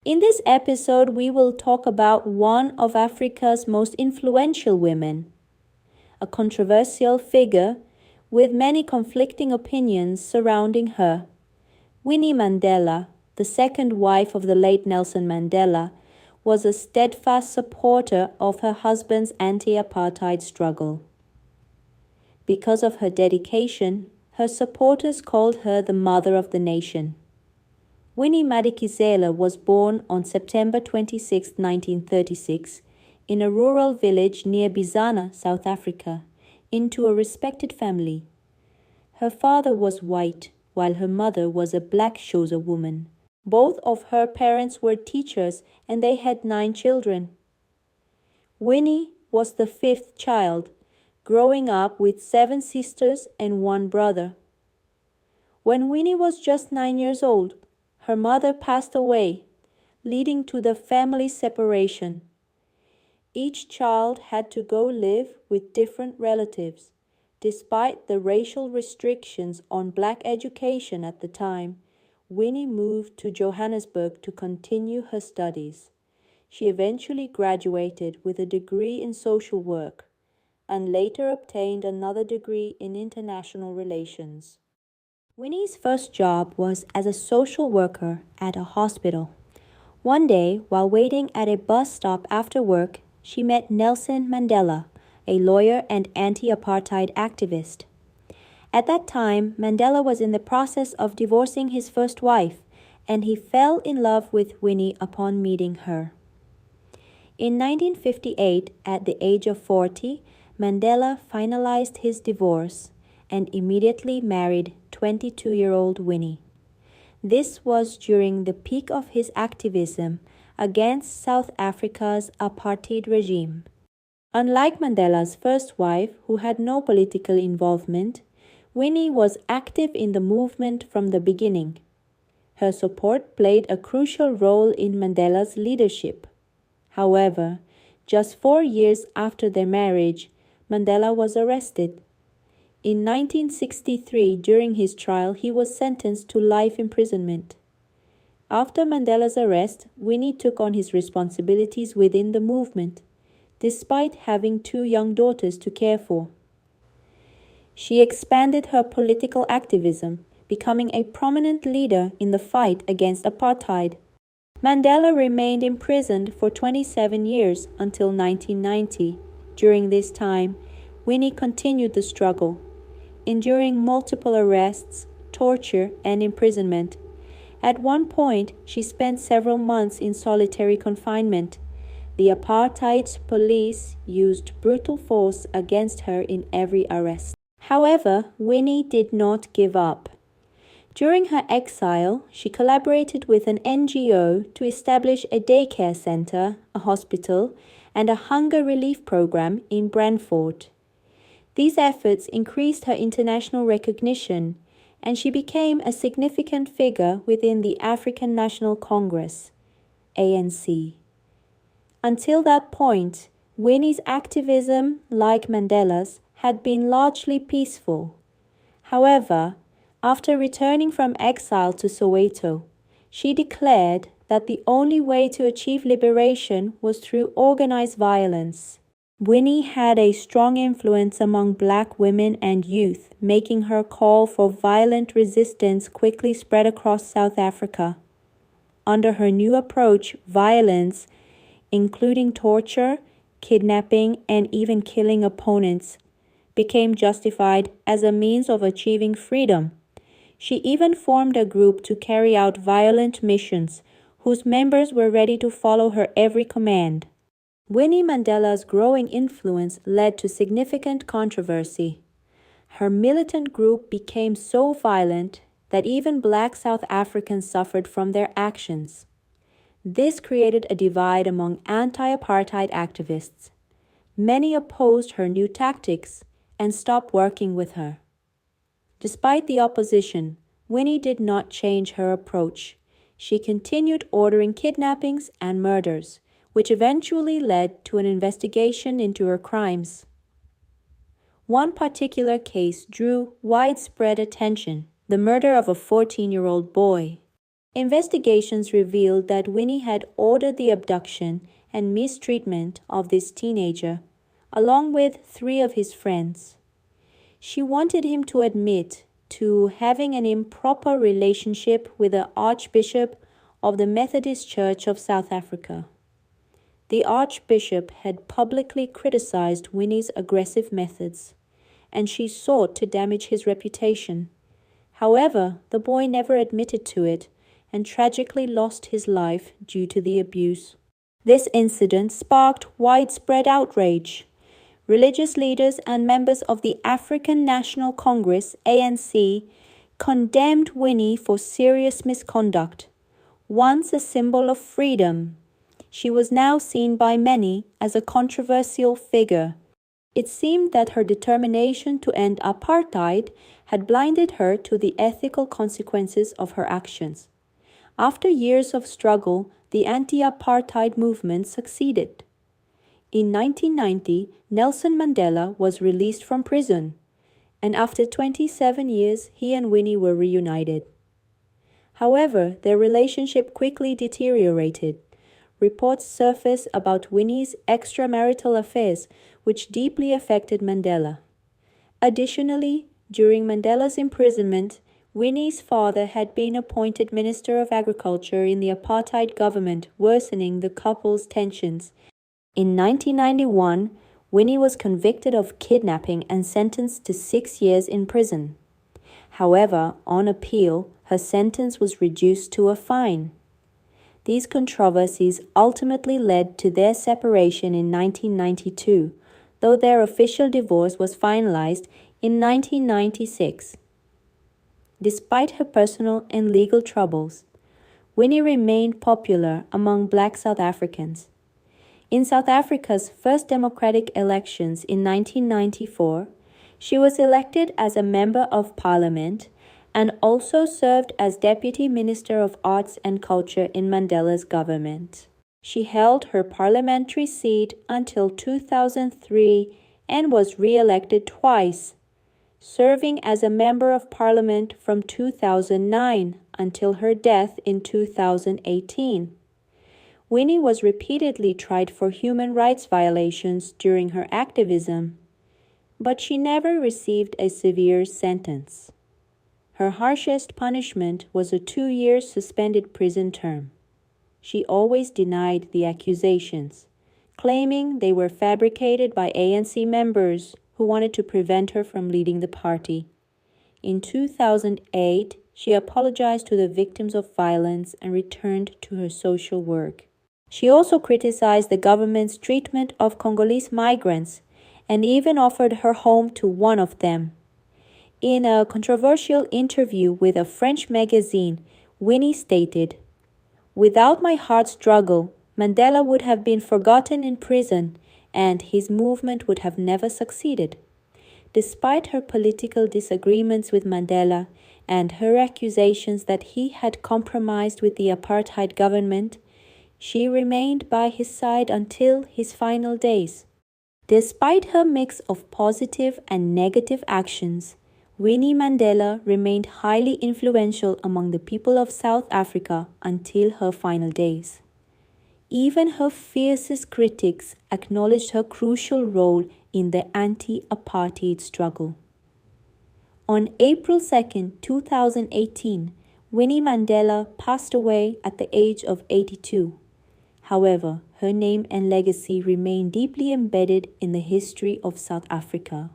In this episode, we will talk about one of Africa's most influential women, a controversial figure with many conflicting opinions surrounding her. Winnie Mandela, the second wife of the late Nelson Mandela, was a steadfast supporter of her husband's anti-apartheid struggle. Because of her dedication, her supporters called her the Mother of the Nation. Winnie Mandela was born on September 26, 1936, in a rural village near Bizana, South Africa, into a respected family. Her father was white, while her mother was a black Xhosa woman. Both of her parents were teachers and they had 9 children. Winnie was the 5th child, growing up with 7 sisters and 1 brother. When Winnie was just 9 years old, her mother passed away, leading to the family separation. Each child had to go live with different relatives. Despite the racial restrictions on black education at the time, Winnie moved to Johannesburg to continue her studies. She eventually graduated with a degree in social work and later obtained another degree in international relations. Winnie's first job was as a social worker at a hospital. One day, while waiting at a bus stop after work, she met Nelson Mandela, a lawyer and anti-apartheid activist. At that time, Mandela was in the process of divorcing his first wife, and he fell in love with Winnie upon meeting her. In 1958, at the age of 40, Mandela finalized his divorce and immediately married 22-year-old Winnie. This was during the peak of his activism against South Africa's apartheid regime. Unlike Mandela's first wife, who had no political involvement, Winnie was active in the movement from the beginning. Her support played a crucial role in Mandela's leadership. However, just 4 years after their marriage, Mandela was arrested. In 1963, during his trial, he was sentenced to life imprisonment. After Mandela's arrest, Winnie took on his responsibilities within the movement, despite having 2 young daughters to care for. She expanded her political activism, becoming a prominent leader in the fight against apartheid. Mandela remained imprisoned for 27 years until 1990. During this time, Winnie continued the struggle, enduring multiple arrests, torture, and imprisonment. At one point, she spent several months in solitary confinement. The apartheid police used brutal force against her in every arrest. However, Winnie did not give up. During her exile, she collaborated with an NGO to establish a daycare center, a hospital, and a hunger relief program in Brantford. These efforts increased her international recognition, and she became a significant figure within the African National Congress, ANC. Until that point, Winnie's activism, like Mandela's, had been largely peaceful. However, after returning from exile to Soweto, she declared that the only way to achieve liberation was through organized violence. Winnie had a strong influence among black women and youth, making her call for violent resistance quickly spread across South Africa. Under her new approach, violence, including torture, kidnapping, and even killing opponents, became justified as a means of achieving freedom. She even formed a group to carry out violent missions, whose members were ready to follow her every command. Winnie Mandela's growing influence led to significant controversy. Her militant group became so violent that even black South Africans suffered from their actions. This created a divide among anti-apartheid activists. Many opposed her new tactics and stopped working with her. Despite the opposition, Winnie did not change her approach. She continued ordering kidnappings and murders, which eventually led to an investigation into her crimes. One particular case drew widespread attention, the murder of a 14-year-old boy. Investigations revealed that Winnie had ordered the abduction and mistreatment of this teenager, along with 3 of his friends. She wanted him to admit to having an improper relationship with the Archbishop of the Methodist Church of South Africa. The Archbishop had publicly criticized Winnie's aggressive methods, and she sought to damage his reputation. However, the boy never admitted to it and tragically lost his life due to the abuse. This incident sparked widespread outrage. Religious leaders and members of the African National Congress, ANC, condemned Winnie for serious misconduct. Once a symbol of freedom, she was now seen by many as a controversial figure. It seemed that her determination to end apartheid had blinded her to the ethical consequences of her actions. After years of struggle, the anti-apartheid movement succeeded. In 1990, Nelson Mandela was released from prison, and after 27 years, he and Winnie were reunited. However, their relationship quickly deteriorated. Reports surfaced about Winnie's extramarital affairs, which deeply affected Mandela. Additionally, during Mandela's imprisonment, Winnie's father had been appointed Minister of Agriculture in the apartheid government, worsening the couple's tensions. In 1991, Winnie was convicted of kidnapping and sentenced to 6 years in prison. However, on appeal, her sentence was reduced to a fine. These controversies ultimately led to their separation in 1992, though their official divorce was finalized in 1996. Despite her personal and legal troubles, Winnie remained popular among Black South Africans. In South Africa's first democratic elections in 1994, she was elected as a member of parliament and also served as Deputy Minister of Arts and Culture in Mandela's government. She held her parliamentary seat until 2003 and was re-elected twice, serving as a Member of Parliament from 2009 until her death in 2018. Winnie was repeatedly tried for human rights violations during her activism, but she never received a severe sentence. Her harshest punishment was a 2-year suspended prison term. She always denied the accusations, claiming they were fabricated by ANC members who wanted to prevent her from leading the party. In 2008, she apologized to the victims of violence and returned to her social work. She also criticized the government's treatment of Congolese migrants and even offered her home to one of them. In a controversial interview with a French magazine, Winnie stated, "Without my hard struggle, Mandela would have been forgotten in prison and his movement would have never succeeded." Despite her political disagreements with Mandela and her accusations that he had compromised with the apartheid government, she remained by his side until his final days. Despite her mix of positive and negative actions, Winnie Mandela remained highly influential among the people of South Africa until her final days. Even her fiercest critics acknowledged her crucial role in the anti-apartheid struggle. On April 2, 2018, Winnie Mandela passed away at the age of 82. However, her name and legacy remain deeply embedded in the history of South Africa.